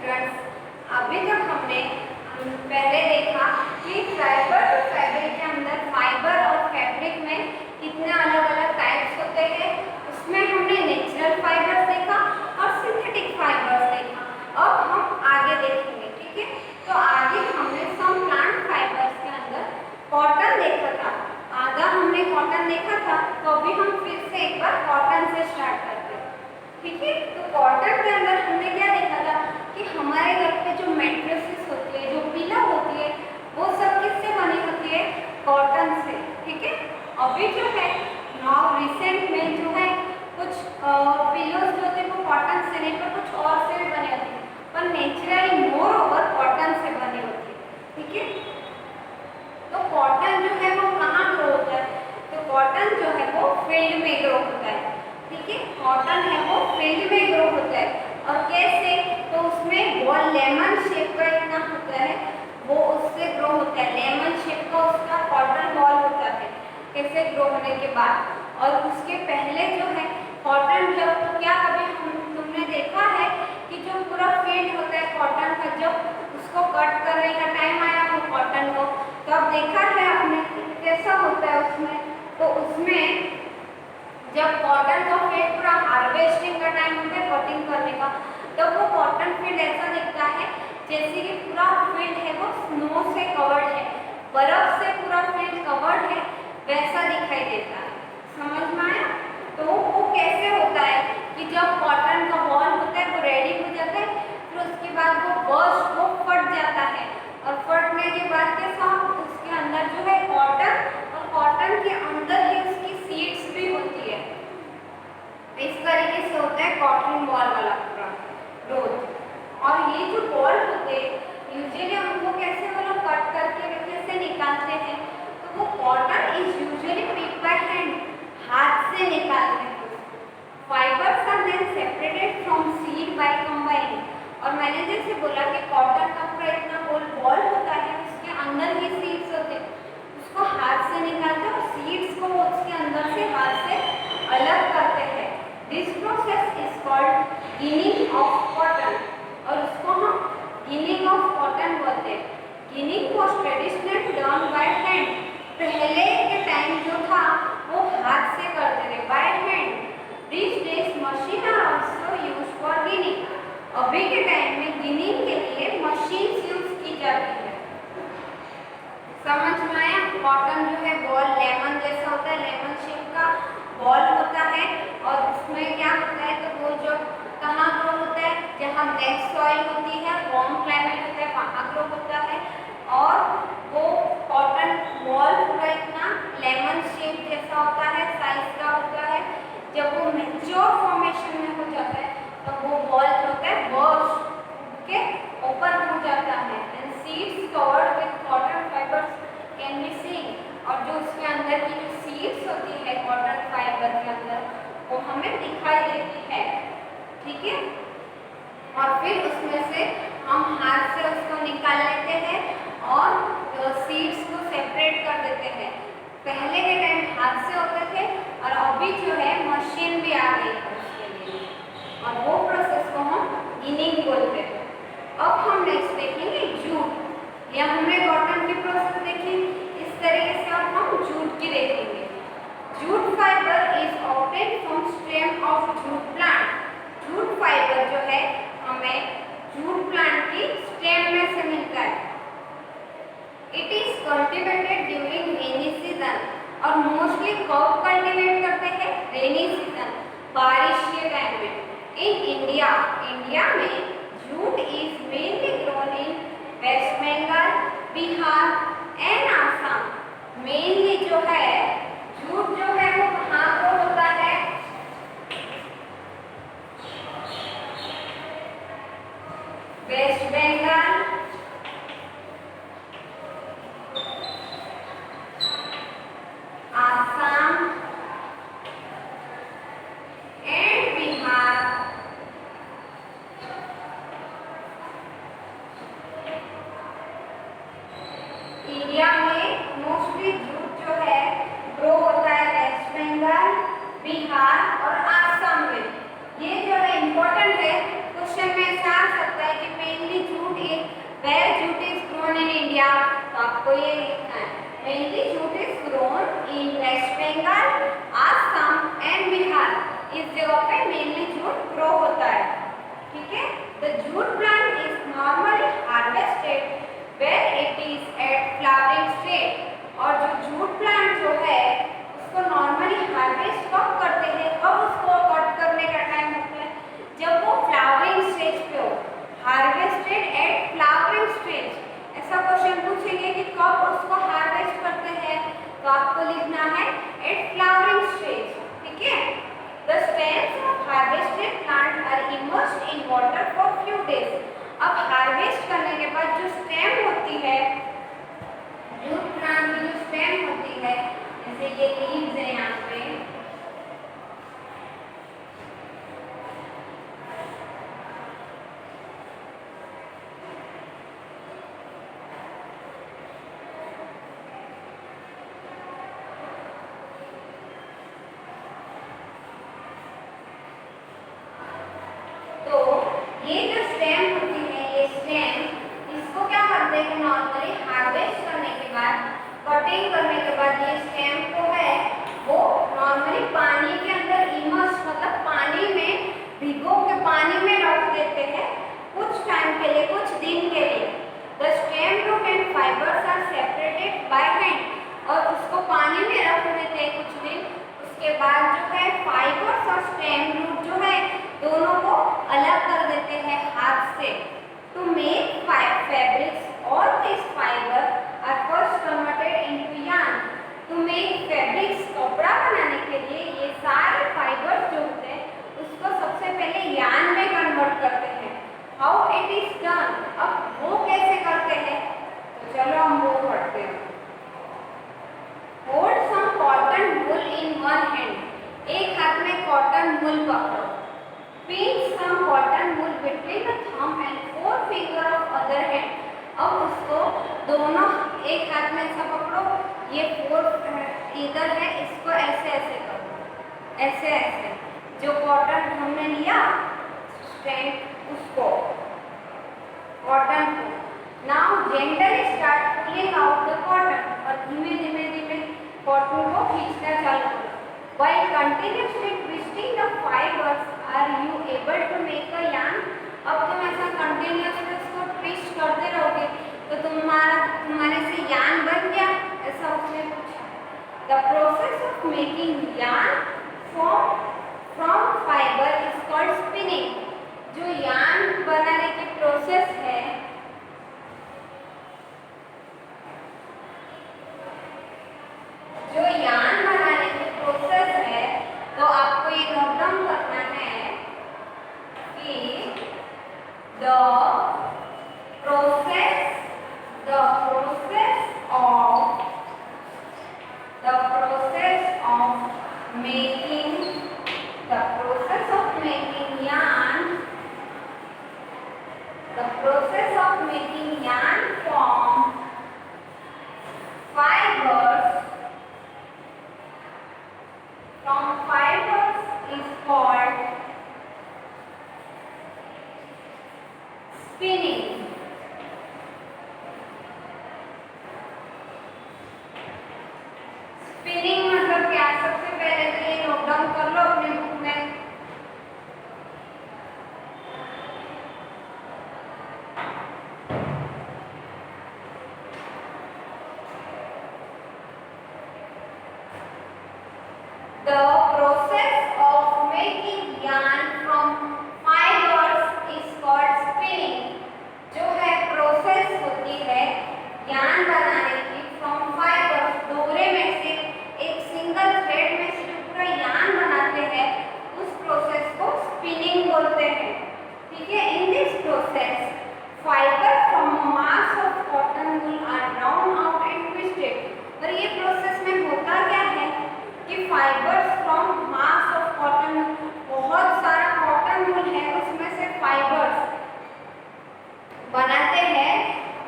Students, अभी तक हमने पहले देखा कि फाइबर और फैब्रिक के अंदर फाइबर और फैब्रिक में कितने अलग अलग टाइप्स होते हैं। उसमें हमने नेचुरल फाइबर्स देखा और सिंथेटिक फाइबर्स देखा। अब हम आगे देखेंगे, ठीक है। तो आगे हमने सम प्लांट फाइबर्स के अंदर कॉटन देखा था। आधा हमने कॉटन देखा था, तो अभी हम फिर से एक बार कॉटन से स्टार्ट करते हैं, ठीक है। तो कॉटन के अंदर हमने क्या देखा था कि हमारे घर पे जो मैट्रेसेस होती है, जो पिलो होती है, वो सब किससे बनी होती है? कॉटन से, ठीक है। अभी जो है नाउ रिसेंट में जो है कुछ पिलोज जो होते हैं वो कॉटन से नहीं पर कुछ और से भी बने होते हैं, पर नेचुरली मोर ओवर कॉटन से बनी होती है, ठीक है। तो कॉटन जो है वो कहाँ ग्रो होता है? तो कॉटन जो है वो फील्ड में ग्रो होता है, ठीक है। कॉटन है वो फील्ड में ग्रो होता है। और कैसे? तो उसमें बॉल लेमन शेप का इतना होता है, वो उससे ग्रो होता है। लेमन शेप का उसका कॉटन बॉल होता है कैसे ग्रो होने के बाद। और उसके पहले जो है कॉटन जब तो क्या कभी तुमने देखा है कि जो पूरा फील्ड होता है कॉटन का, जब उसको कट करने का टाइम आया वो कॉटन को, तो अब देखा है आपने कैसा होता है उसमें? तो उसमें जब कॉटन का फील्ड पूरा हार्वेस्टिंग का टाइम होता है कटिंग करने का, तब वो कॉटन फील्ड ऐसा दिखता है जैसे कि पूरा फील्ड है वो स्नो से कवर्ड है, बर्फ से पूरा फील्ड कवर्ड है, वैसा दिखाई देता है। समझ में आया? तो वो कैसे होता है कि जब कॉटन का बॉल होता है वो रेडी हो जाता है, फिर उसके बाद वो बर्स्ट वो फट जाता है, और फटने के बाद के साथ उसके अंदर जो है कॉटन, और कॉटन के अंदर ही उसकी सीड्स भी होती है। इस तरीके से होता है कॉटन बॉल वाला पूरा ग्रोथ। और ये जो बॉल होते हैं यूजुअली उनको कैसे वो लोग कट करके कैसे निकालते हैं? तो वो cotton is usually picked by hand, हाथ से निकालते हैं। Fibres are then separated from seed by combining. और मैंने जैसे बोला कि कॉटन का पूरा इतना गोल बॉल होता है, उसके अंदर ही सीड्स होते हैं, उसको हाथ से निकालते हैं और सीड्स को उसके अंदर से हाथ से अलग करते हैं। This process is called ginning of cotton, और उसको हम गिनिंग ऑफ कॉटन बोलते हैं। Ginning was traditional done by hand. पहले के टाइम जो था वो हाथ से करते थे, by hand. These days machine are also used for ginning. अभी के टाइम में गिनिंग के लिए मशीन्स यूज की जाती है। समझ में आया? कॉटन जो है बॉल लेमन जैसा होता है, लेमन शेप का बॉल होता है, और उसमें क्या होता है? तो वो जो कहाँ ग्रो होता है? जहाँ ब्लैक सॉइल होती है, वार्म क्लाइमेट होता है, वहाँ ग्रो होता है। और वो कॉटन बॉल पूरा इतना लेमन शेप जैसा होता है, साइज का होता है। जब वो मैच्योर फॉर्मेशन में हो जाता है तो वो बॉल जो होता है बर्स्ट के ओपन हो जाता है, and seeds covered with cotton fibres can be seen. और जो उसके अंदर की जो सीड्स होती है कॉटन फाइबर के अंदर, वो हमें दिखाई देती है, ठीक है। और फिर उसमें से हम हाथ से उसको निकाल लेते हैं और सीड्स को सेपरेट कर देते हैं। पहले के टाइम हाथ से होते थे, और अभी जो है मशीन भी आ गई है उसके लिए, और वो प्रोसेस को हम गिनिंग बोलते हैं। अब हम नेक्स्ट देखेंगे जूट। या हमने कॉटन की प्रोसेस देखी, इस तरीके से अब हम जूट की देखेंगे। Jute fibre is obtained from stem of jute plant. Jute fibre जो है हमें जूट प्लांट की स्टेम में से मिलता है। It is cultivated during rainy season, और मोस्टली कब कल्टिवेट करते हैं? रेनी सीजन, बारिश के टाइम में। इन इंडिया, इंडिया में jute is mainly grown in West Bengal, Bihar and Assam. Mainly जो है जूट जो है वो कहाँ ग्रो होता है? वेस्ट बंगाल, आसाम एंड बिहार। इंडिया में मोस्टली जूट जो है ग्रो होता है वेस्ट बंगाल, बिहार और आसाम में। ये जो है इम्पोर्टेंट है, क्वेश्चन में ऐसा आ सकता है कि mainly jute is where jute is grown in India, तो आपको ये लिखना है mainly jute is grown in West Bengal, Assam and Bihar. इस जगह पे मेनली जूट ग्रो होता है, ठीक है। The jute plant is normally harvested where it is at flowering stage. और जो जूट प्लांट जो है उसको नॉर्मली हार्वेस्ट कब करते हैं, कब उसको कट करने का टाइम होता है, जब वो फ्लावरिंग स्टेज पे हो। हार्वेस्टेड एट फ्लावरिंग स्टेज, ऐसा क्वेश्चन पूछेंगे कि कब उसको हार्वेस्ट करते हैं, तो आपको लिखना है एट फ्लावरिंग स्टेज, ठीक है। The stems of harvested plant are immersed in water for few days. अब हार्वेस्ट करने के बाद जो स्टेम होती है, जूट प्लांट की जो स्टेम होती है, जैसे ये लीव्स है यहाँ पे, तो ये जो स्टेम होती है, ये स्टेम, इसको क्या करते हैं नॉर्मली हार्वेस्ट करने के बाद, कटिंग करने के बाद ये स्टेम को है वो नॉर्मली पानी के अंदर इमर्स, मतलब पानी में भिगो के पानी में रख देते हैं कुछ टाइम के लिए, कुछ दिन के लिए। The stem root and fibres are separated by hand, और उसको पानी में रख देते हैं कुछ दिन, उसके बाद जो है फाइबर्स और स्टेम रूट जो है दोनों को अलग कर देते हैं हाथ से। To make fabrics all this fibre are first converted into yarn. To make fabrics, कपड़ा बनाने के लिए ये सारे फाइबर्स जो होते हैं उसको सबसे पहले यार्न में कन्वर्ट करते हैं। हाउ इट इज डन, अब वो कैसे करते हैं, तो चलो हम वो पढ़ते हैं। Hold some cotton wool in one hand, एक हाथ में कॉटन वूल पकड़ो। Pinch some cotton wool between the thumb and forefinger of other hand. अब उसको दोनों एक हाथ में ऐसा पकड़ो, ये फोर इधर है, इसको ऐसे ऐसे करो, ऐसे ऐसे, जो कॉटन हमने लिया स्ट्रैंड उसको, कॉटन को। Now gently start pulling out the cotton, और धीमे धीमे धीमे कॉटन को खींचना चालू करो। While continuously twisting the fibers, are you able to make a yarn? अब तुम ऐसा कंटिन्यूसली उसको ट्विस्ट करते रहोगे तो तुम्हारे से यार्न बन गया, ऐसा उसने पूछा। The process of making yarn from fiber is called spinning. जो यार्न बनाने की प्रोसेस है, जो यार्न बनाने की प्रोसेस है, तो आपको ये नोट डाउन करना है कि the process of making yarn from fibers is called spinning. Spinning मतलब क्या, सबसे पहले तो ये नोट डाउन कर लो अपने बुक में। The process of making yarn from fibers is called spinning. जो है प्रोसेस होती है यार्न बनाने की फ्रॉम फाइबर्स, डोरे में से एक सिंगल थ्रेड में से जो पूरा यार्न बनाते हैं उस प्रोसेस को स्पिनिंग बोलते हैं, ठीक है। In this process fibre from a mass of cotton wool are drawn out and twisted. और ये प्रोसेस में होता क्या है कि fibres from mass of cotton, बहुत सारा कॉटन वूल है उसमें से फाइबर्स बनाते हैं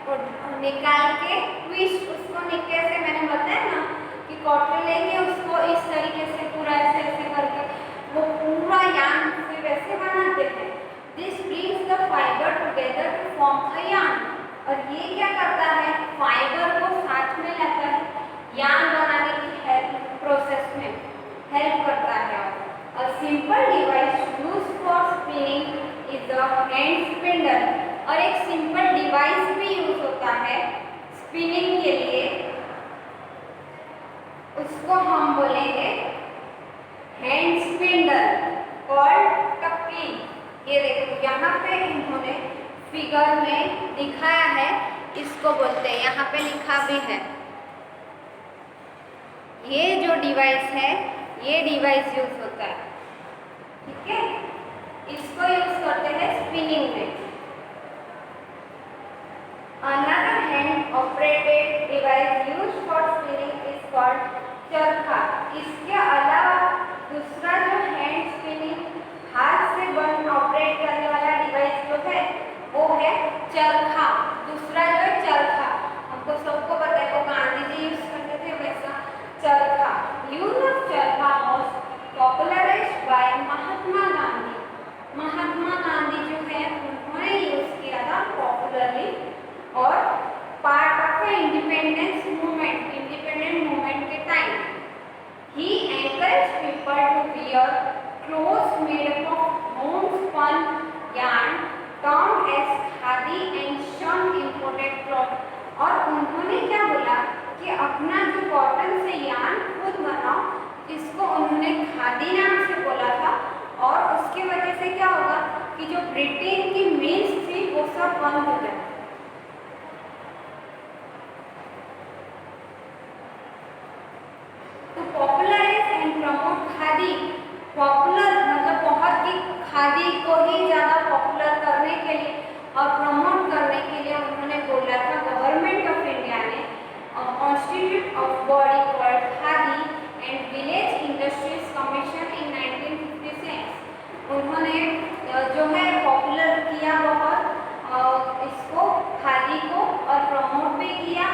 और निकाल के ट्विस्ट, उसको कैसे मैंने बताया ना कि कॉटन लेंगे उसको इस तरीके से पूरा ऐसे ऐसे करके वो पूरा यार्न से वैसे बनाते हैं। This brings the fibre together to form a yarn। और ये क्या करता है, फाइबर को साथ में लाकर यार्न बनाने की प्रोसेस में हेल्प करता है। A simple device used for spinning is the hand spindle। और एक सिंपल डिवाइस भी यूज होता है स्पिनिंग के लिए, उसको हम बोलेंगे हैंड स्पिंडल कॉल्ड टक्की। ये देखो यहाँ पे इन्होंने फिगर में दिखाया है, इसको बोलते हैं, यहाँ पे लिखा भी है। ये जो डिवाइस है ये डिवाइस यूज होता है, ठीक है, इसको यूज करते हैं स्पिनिंग में। Another hand operated device used for spinning is called चरखा। इसके अलावा दूसरा जो हैंड स्पिनिंग हाथ से बन ऑपरेट करने वाला डिवाइस जो है वो है चरखा। दूसरा जो है चरखा, हमको सबको पता है, वो गांधी जी यूज करते थे वैसा charkha. Use of charkha was popularised by Mahatma Gandhi. Mahatma Gandhi जो है उन्होंने यूज किया था पॉपुलरली, और part of independence movement, independent movement के टाइम ही encourage people to wear clothes made of homespun yarn termed as khadi and shun imported cloth. और उन्होंने क्या बोला कि अपना जो कॉटन से यार्न खुद बनाओ, इसको उन्होंने खादी नाम से बोला था। और उसकी वजह से क्या होगा कि जो ब्रिटेन की मिल्स थी वो सब बंद हो जाए। तो popularise and promote khadi, popular मतलब बहुत ही खादी को ही ज़्यादा पॉपुलर करने के लिए और प्रमोट करने के लिए उन्होंने बोला था गवर्नमेंट ऑफ इंडिया ने constitute of body called khadi and village industries commission इन 1956। उन्होंने जो है पॉपुलर किया बहुत इसको खादी को और प्रमोट भी किया।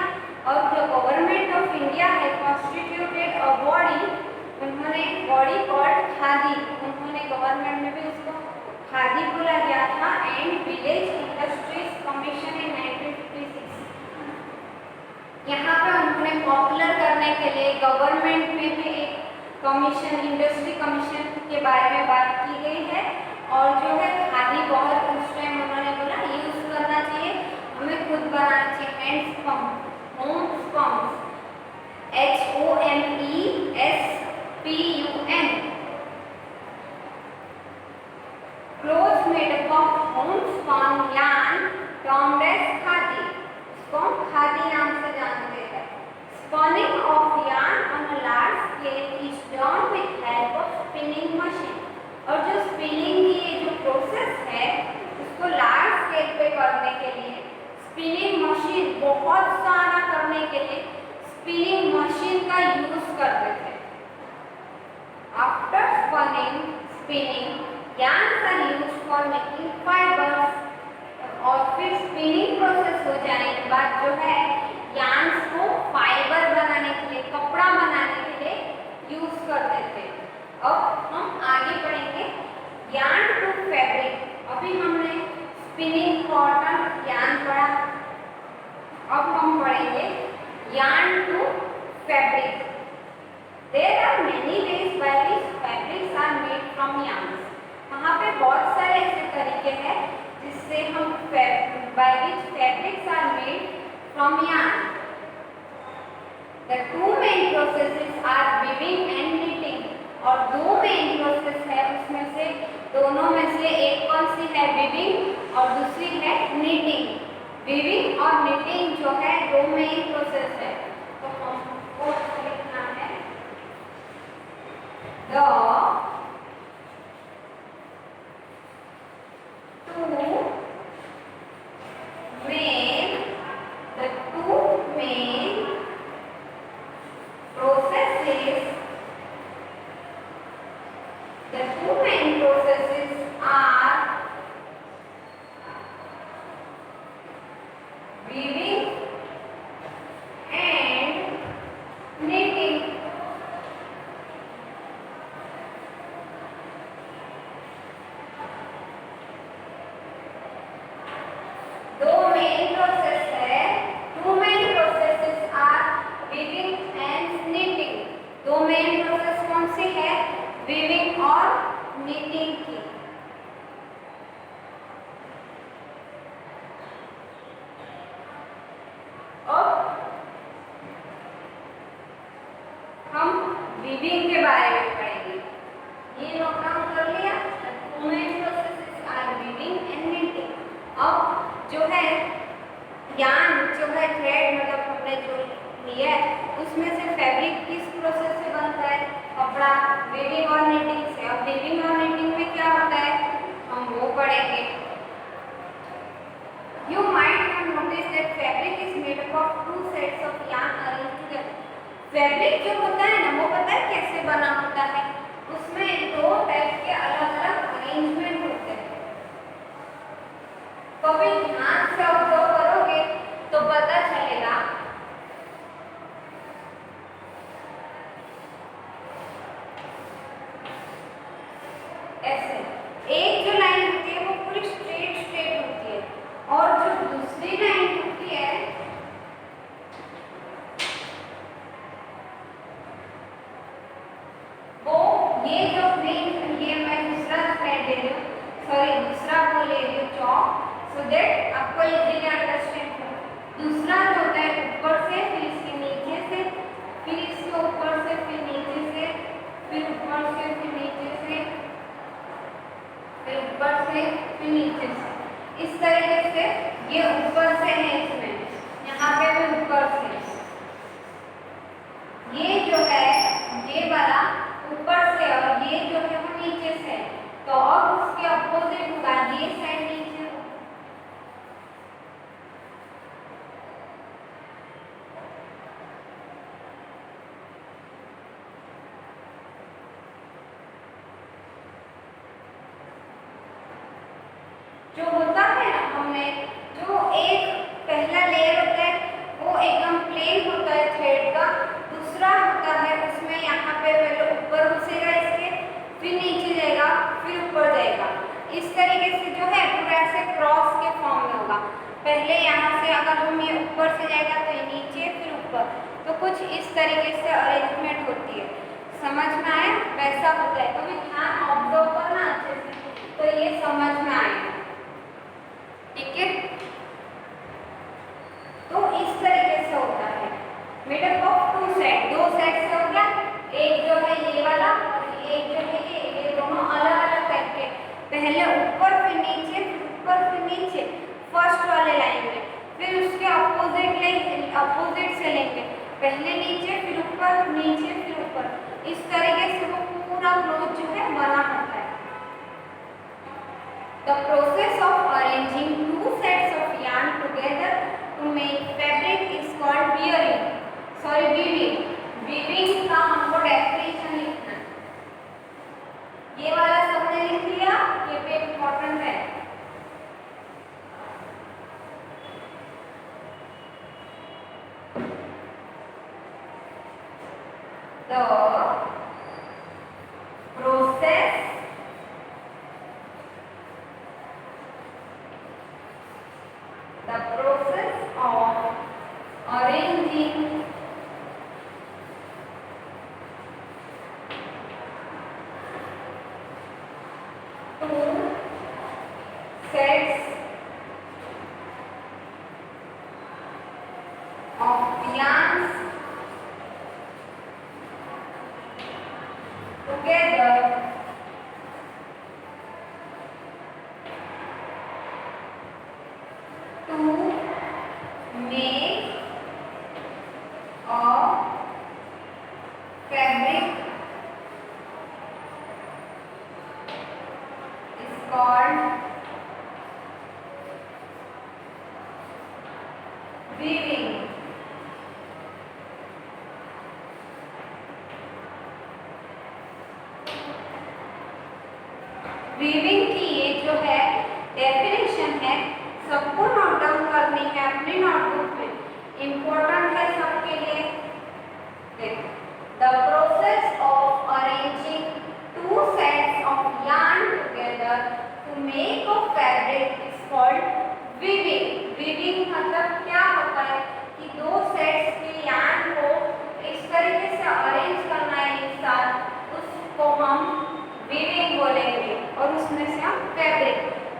और जो गवर्नमेंट ऑफ इंडिया है कॉन्स्टिट्यूटेड अ बॉडी, उन्होंने बॉडी कॉल्ड खादी, उन्होंने गवर्नमेंट में भी उसको खादी बोला गया था, एंड विलेज इंडस्ट्रीज कमीशन इन 1956। यहाँ पे उन्होंने पॉपुलर करने के लिए गवर्नमेंट में भी एक कमीशन, इंडस्ट्री कमीशन के बारे में बात की गई है। और जो है खादी बहुत उस टाइम उन्होंने बोला यूज करना चाहिए, हमें खुद बनाना चाहिए। Handspun, homespun, HOMESPUN, clothes made of homespun yarn termed as khadi, इसको खादी नाम से जानते हैं। Spinning of yarn on a large scale is done with help of spinning machine। और जो स्पिनिंग की ये जो प्रोसेस है उसको लार्ज स्केल पे करने के लिए स्पिनिंग मशीन, बहुत सारा करने के लिए स्पिनिंग मशीन का यूज करते थे। After spinning yarns are used for making fibers। और फिर स्पिनिंग प्रोसेस हो जाने के बाद जो है yarns को फाइबर बनाने के लिए, कपड़ा बनाने के लिए यूज करते थे। अब हम आगे बढ़ेंगे yarn to fabric। अभी हमने स्पिनिंग, कॉटन, yarn पढ़ा, अब हम पढ़ेंगे yarn to fabric। There are many ways by which fabrics are made from yarns। वहाँ पे बहुत सारे ऐसे तरीके हैं जिससे हम by which fabrics are made from yarn। The two main processes are weaving and knitting। और दो मेन प्रोसेस है, उसमें से दोनों में से एक कौन सी है, वीविंग, और दूसरी है नीटिंग। वीविंग और नीटिंग जो है दो मेन प्रोसेस है। तो हमको लिखना है the two main processes are weaving and knitting। Process है, two main processes are weaving and knitting. दो मेन प्रोसेस कौन सी है? वीविंग और नीटिंग की। अब हम वीविंग के बारे में पढ़ेंगे। ये नोट डाउन कर लिया। Two main processes are weaving and knitting. अब जो है यार्न जो है थ्रेड मतलब हमने जो लिया है उसमें से फैब्रिक किस प्रोसेस से बनता है? कपड़ा। वीविंग और नीटिंग से। अब वीविंग और नीटिंग में क्या होता है हम वो पढ़ेंगे। You might have noticed that fabric is made up of two sets of yarn arranged together. Fabric जो होता है ना वो पता है कैसे बना होता है? उसमें दो टाइप के अलग-अलग अरेंजमेंट होते हैं। कभी ध्यान से ऑब्जर्व करोगे तो पता चलेगा। ऐसे एक जो लाइन होती है वो पूरी स्ट्रेट होती है और जो दूसरी लाइन होती है वो ये जो प्लेन ये मैं दूसरा थ्रेड ले रही हूँ, सॉरी दूसरा वो ले रही हूँ चौक, सो दैट आपको इजीली अंडरस्टैंड हो। दूसरा जो होता है ऊपर से फिर इसके नीचे से फिर इसके ऊपर से फिर नीचे से फिर ऊपर से फिर नीचे से फिर ऊपर से फिर नीचे से। इस तरीके से ये ऊपर से है, इसमें यहाँ पे भी ऊपर से। ये जो है ये वाला ऊपर से और ये जो है वो नीचे से। तो अब उसके अपोजिट होगा, ये साइड नीचे होगा। जो होता है ना हमने जो एक पहला लेयर होता है वो एकदम प्लेन होता है थ्रेड का। दूसरा होता है उसमें यहाँ पे पहले ऊपर घुसेगा इसके फिर नीचे जाएगा फिर ऊपर जाएगा। इस तरीके से जो है पूरा ऐसे क्रॉस के फॉर्म में होगा। पहले यहाँ से अगर हम ये ऊपर से जाएगा तो ये नीचे फिर ऊपर, तो कुछ इस तरीके से अरेंजमेंट होती है। समझ में आया? वैसा होता है। कभी ध्यान ऑब्जर्व करना अच्छे से तो ये समझ में आएगा। ठीक है, तो इस तरीके से होता है। Made up of two set, दो सेट से हो गया। एक जो है ये वाला और एक जो है ये दोनों अलग अलग टाइप के। पहले ऊपर फिर नीचे फिर ऊपर फिर नीचे फर्स्ट वाले लाइन में, फिर उसके अपोजिट से लेंगे। पहले नीचे फिर ऊपर नीचे फिर ऊपर। इस तरीके से वो पूरा क्लोथ जो है बना होता है। The process of arranging two sets of yarn together to make fabric is called weaving. Sorry, weaving. Weaving का हमको डेफिनेशन लिखना है। ये वाला सबने लिख लिया, ये पे इम्पोर्टेंट है। The process of arranging two sets of yarns together to make a fabric is called weaving. Weaving की ये जो है डेफिनेशन है, सबको नोट डाउन करनी है अपने नोटबुक में। इम्पोर्टेंट है सबके लिए। The process of arranging two sets of yarn together to make a fabric is called weaving. weaving मतलब उसको हम वीविंग बोलेंगे और उसमें से हम फैब्रिक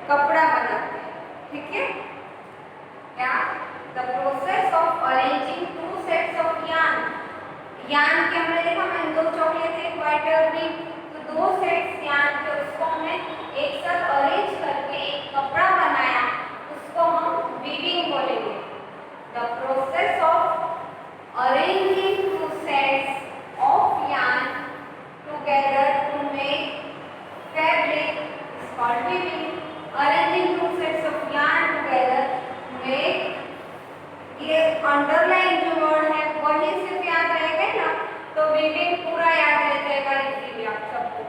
कपड़ा बनाते हैं, ठीक है। क्या the process of arranging two sets of यान के हमने देखा मैंने दो चॉकलेट एक व्हाइट और ग्रीन, तो दो सेट्स यान के उसको हमने एक साथ अरेंज करके एक कपड़ा बनाया, उसको हम वीविंग बोलेंगे। The process of arranging two sets of yarn together to make fabric is called weaving. Arranging two sets of yarn together make, ये अंडरलाइन जो वर्ड है वही सिर्फ याद रहेगा ना, तो वीविंग पूरा याद रह जाएगा इजीली आप सबको।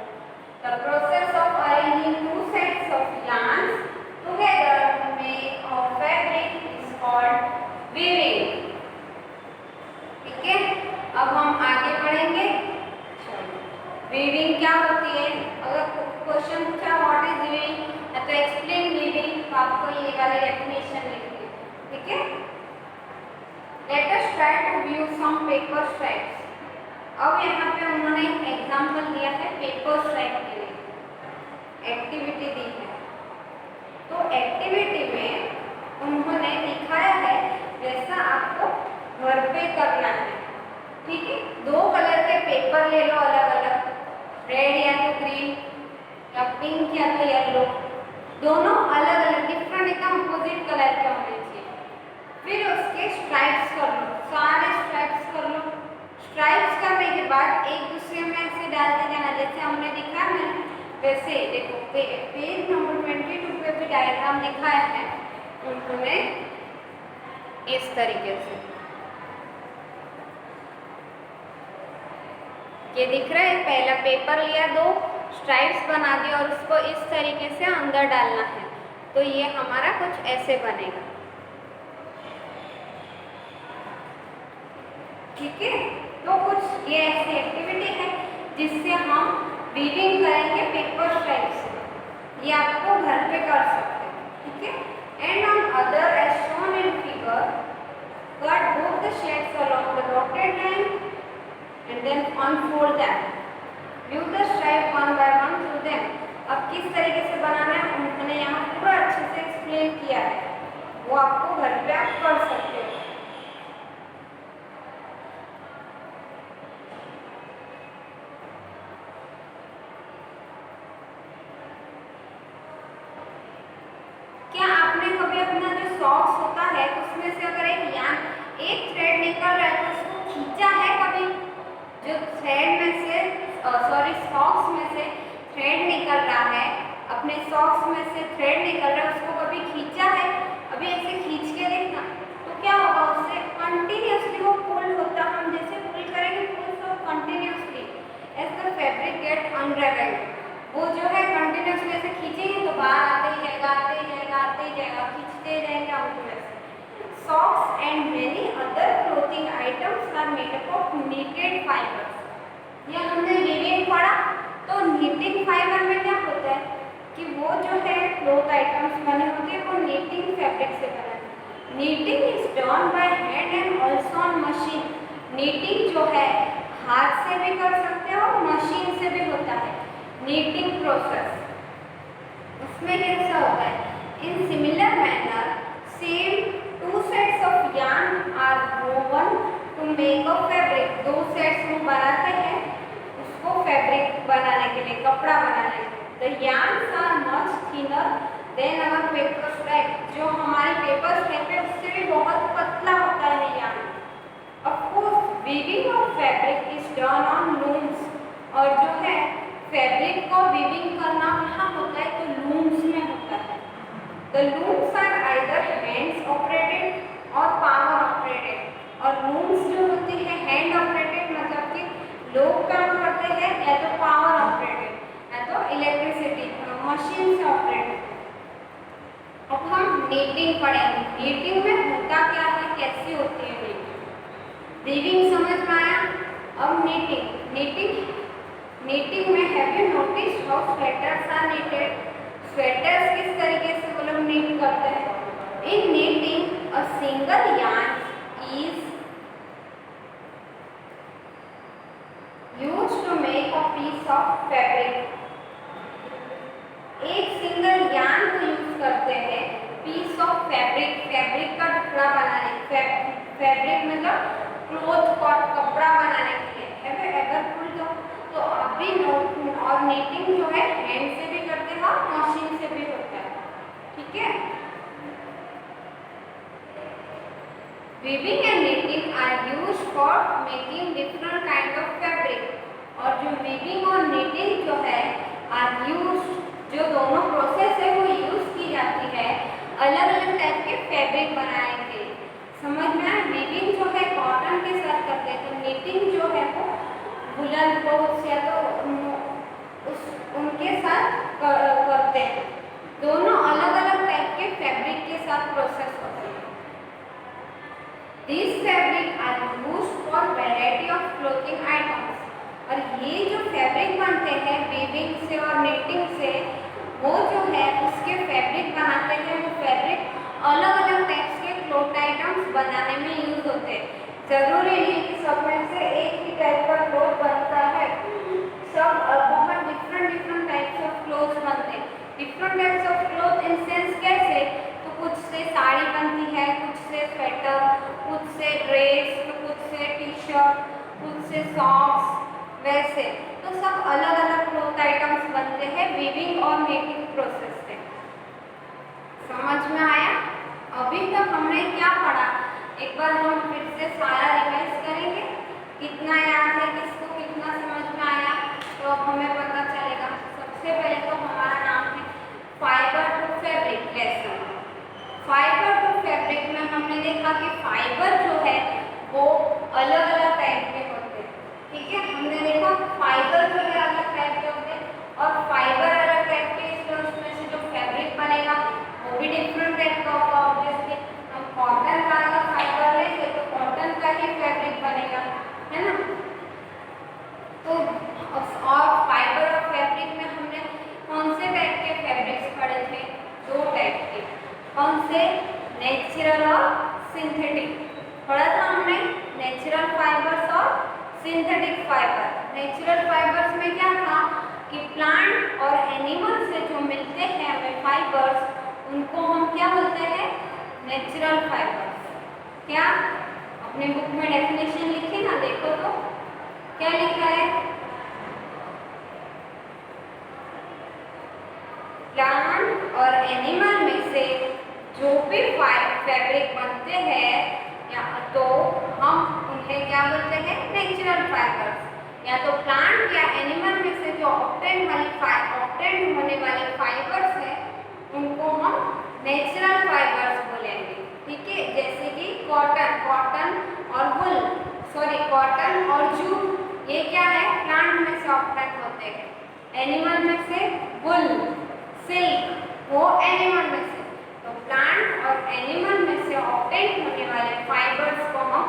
The process of arranging two sets of yarns together to make a fabric is called weaving, ठीक है। अब हम आगे बढ़ेंगे। वीविंग क्या होती है, अगर क्वेश्चन पूछा व्हाट इज वीविंग तो एक्सप्लेन वीविंग, तो आपको ये वाली डेफिनेशन लिखनी है, ठीक है। Let us try to view some paper stripes. अब यहाँ पे उन्होंने एग्जाम्पल दिया है पेपर स्ट्राइप के लिए, एक्टिविटी दी है। तो एक्टिविटी में उन्होंने दिखाया है जैसा आपको घर पे करना है, ठीक है। दो कलर के पेपर ले लो अलग अलग, रेड या तो ग्रीन या पिंक या तो येलो, दोनों अलग अलग डिफरेंट एकदम अपोजिट कलर के होने चाहिए। फिर उसके स्ट्राइप्स कर लो, सारे स्ट्राइप्स कर लो। स्ट्राइप्स करने के बाद एक दूसरे में ऐसे डालते जाना, जैसे हमने दिखा है वैसे देखो पेज नंबर 22 पे भी डायग्राम दिखाया है उन्होंने इस तरीके से। ये दिख रहा है, पहला पेपर लिया, दो स्ट्राइप्स बना दिया और उसको इस तरीके से अंदर डालना है, तो ये हमारा कुछ ऐसे बनेगा, ठीक है। तो कुछ ये ऐसी एक्टिविटी है जिससे हम वीविंग करेंगे पेपर स्ट्राइप से, ये आपको घर पे कर सकते हैं, ठीक है। And on other as shown in figure cut both the shades along the dotted line and then unfold them, view the stripe one by one through them. अब किस तरीके से बनाना है उन्होंने यहाँ पूरा अच्छे से एक्सप्लेन किया है, वो आपको घर पे आप कर सकते हो। सॉक्स होता है उसमें से अगर एक थ्रेड निकल रहा है तो उसको खींचा है कभी, जो थ्रेड में से सॉक्स में से थ्रेड निकल रहा है, अपने सॉक्स में से थ्रेड निकल रहा है, उसको कभी खींचा है? अभी ऐसे खींच के देखना तो क्या होगा, उससे कंटिन्यूसली वो पुल होता, हम जैसे पुल करेंगे पुल तो continuously as the fabric get unravelled, वो जो है कंटिन्यूसली ऐसे खींचेंगे तो बाहर आते ही जाएगा आते ही जाएगा आते ही जाएगा, खींचते जाएंगे outward. Socks and many other clothing items are made up of knitted fibers. ये हमने वीविंग पढ़ा, तो knitting fiber में क्या होता है कि वो जो है क्लॉथ आइटम्स बने होते हैं वो knitting फैब्रिक से बना है। Knitting is done by hand and also on machine. Knitting जो है हाथ से भी कर सकते हो और मशीन से भी होता है knitting process। उसमें कैसा होता है, in similar manner same two sets of yarn are woven to make a fabric। दो सेट्स हम बनाते हैं उसको फैब्रिक बनाने के लिए, कपड़ा बनाने के लिए। The yarns are much thinner than our paper stripe। जो हमारी पेपर स्ट्राइप है उससे भी बहुत पतला होता है yarn। Of course weaving of fabric is done on looms। और जो है फैब्रिक को वीविंग करना कहाँ होता है, तो लूम्स में होता है। The looms are either hands operated और power operated। और looms जो होती है hand operated मतलब कि लोग काम करते हैं, या तो power operated या तो इलेक्ट्रिसिटी मशीन से ऑपरेटेड। अब हम नीटिंग पढ़ेंगे, नीटिंग में होता क्या है, कैसी होती है नीटिंग। वीविंग समझ में आया, अब नीटिंग में have you noticed how sweaters are knitted. Sweaters किस तरीके से वो लोग नीट करते हैं। In knitting a single yarn is used to make a piece of fabric. एक सिंगल यार्न को यूज करते हैं पीस ऑफ फैब्रिक, फैब्रिक का टुकड़ा बनाने, फैब्रिक मतलब क्लॉथ का कपड़ा बनाने के लिए। अगर फुल तो अभी और नीटिंग जो है हैंड से भी करते हैं और मशीन से भी होता है, ठीक है। Weaving and knitting are used for making different kind of fabric. और जो वीविंग और नीटिंग जो है आर यूज्ड, जो दोनों प्रोसेस है वो यूज की जाती है अलग अलग टाइप के फैब्रिक बनाने के लिए। समझ में आया? वीविंग जो है कॉटन के साथ करते हैं, तो नीटिंग जो है वो वुलन क्लोथ्स या तो उनके साथ करते हैं। दोनों अलग अलग टाइप के फैब्रिक के साथ प्रोसेस होते हैं। These fabric are used for variety of clothing items। और ये जो फैब्रिक बनते हैं वीविंग से और नीटिंग से, वो जो है उसके फैब्रिक बनाते हैं, वो फैब्रिक अलग अलग टाइप्स के क्लॉथ आइटम्स बनाने में यूज होते हैं। जरूरी नहीं कि सब में से एक ही टाइप का क्लॉथ बनता है, सब बहुत डिफरेंट टाइप्स ऑफ क्लॉथ बनते हैं। Different types of cloth in sense कैसे, तो कुछ से साड़ी बनती है, कुछ से स्वेटर, कुछ से ड्रेस, तो कुछ से टी शर्ट, कुछ से सॉक्स, वैसे तो सब अलग अलग क्लॉथ आइटम्स बनते हैं वीविंग और नीटिंग प्रोसेस से। समझ में आया? अभी तक हमने क्या पढ़ा, एक बार हम फिर से सारा रिवाइज करेंगे। कितना याद है, किसको कितना समझ में आया, तो अब हमें पता चलेगा। सबसे पहले तो हमारा नाम है fibre to fabric lesson. Fibre to fabric में हमने देखा कि फाइबर जो है वो अलग अलग टाइप के होते हैं, ठीक है। हमने देखा फाइबर जो है अलग टाइप के होते हैं और फाइबर अलग टाइप के, इसलिए उसमें से जो फैब्रिक बनेगा वो भी डिफरेंट टाइप का होगा। ऑब्वियसली हम कॉटन का अगर फाइबर लेंगे तो कॉटन का ही फैब्रिक बनेगा, है ना। तो और फाइबर और फैब्रिक में हमने कौन से टाइप के फैब्रिक्स पढ़े थे? दो टाइप के। कौन से? नेचुरल और सिंथेटिक पढ़ा था हमने। नेचुरल फाइबर्स और सिंथेटिक फाइबर। नेचुरल फाइबर्स में क्या था कि प्लांट और एनिमल से जो मिलते हैं हमें फाइबर्स, उनको हम क्या बोलते हैं? Natural fibres. क्या अपने बुक में डेफिनेशन लिखे ना, देखो तो क्या लिखा है? प्लांट और एनिमल में से जो भी फैब्रिक बनते हैं या तो हम उन्हें क्या बोलते हैं? Natural fibres. या तो प्लांट या एनिमल में से जो ऑब्टेन होने वाले फाइबर्स हैं उनको हम नेचुरल फाइबर्स बोलेंगे, ठीक है। जैसे कि कॉटन और वुल, कॉटन और जूट, ये क्या है? प्लांट में से ऑब्टेन होते हैं। एनिमल में से वुल, सिल्क, वो एनिमल में से। तो प्लांट और एनिमल में से ऑब्टेन होने वाले फाइबर्स को हम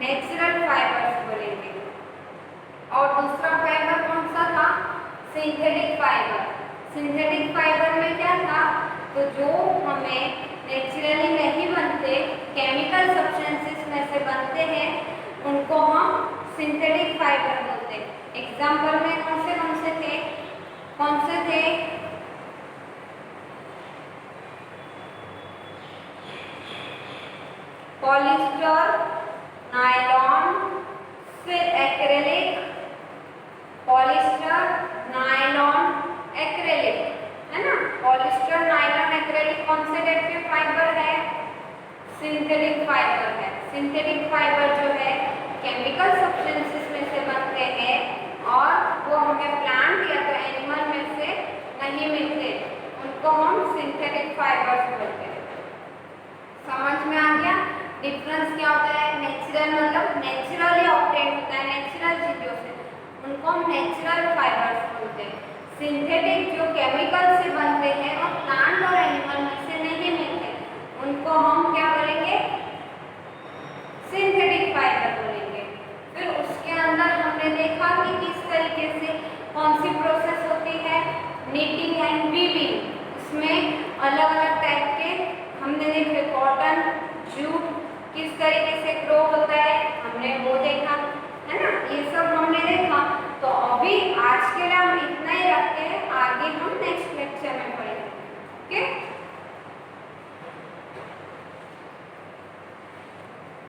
नेचुरल फाइबर्स बोलेंगे। और दूसरा फाइबर कौन सा था? Synthetic fibre. सिंथेटिक फाइबर में क्या था? तो जो हमें नेचुरली नहीं बनते, केमिकल सब्सटेंसेस में से बनते हैं, उनको हम सिंथेटिक फाइबर बोलते हैं। एग्जाम्पल में कौन से थे? पॉलिस्टर, नायलॉन, फिर एक्रेलिक। पॉलिस्टर, नायलॉन, एक्रेलिक, है ना। पॉलिस्टर, नायलॉन, एक्रेलिक कौन से टाइप के फाइबर है? सिंथेटिक फाइबर है। सिंथेटिक फाइबर जो है केमिकल सब्सटेंसेस में से बनते हैं और वो हमें प्लांट या तो एनिमल में से नहीं मिलते, उनको हम सिंथेटिक फाइबर्स बोलते हैं। समझ में आ गया? डिफरेंस क्या होता है? नेचुरल मतलब नेचुरली ऑब्टेन होता है, नेचुरल चीजों से, उनको हम नेचुरल फाइबर्स बोलते हैं। सिंथेटिक जो केमिकल से बनते हैं और प्लांट और एनिमल में से नहीं मिलते, उनको हम क्या बोलेंगे? सिंथेटिक फाइबर बोलेंगे। फिर उसके अंदर हमने देखा कि किस तरीके से कौन सी प्रोसेस होती है? Knitting and weaving. इसमें अलग अलग टाइप के हमने देखे, कॉटन, जूट किस तरीके से ग्रो होता है हमने वो देखा, है ना। ये सब हमने देखा। तो अभी आज आज के लिए हम इतना ही रखते हैं, आगे हम नेक्स्ट लेक्चर में पढ़ेंगे।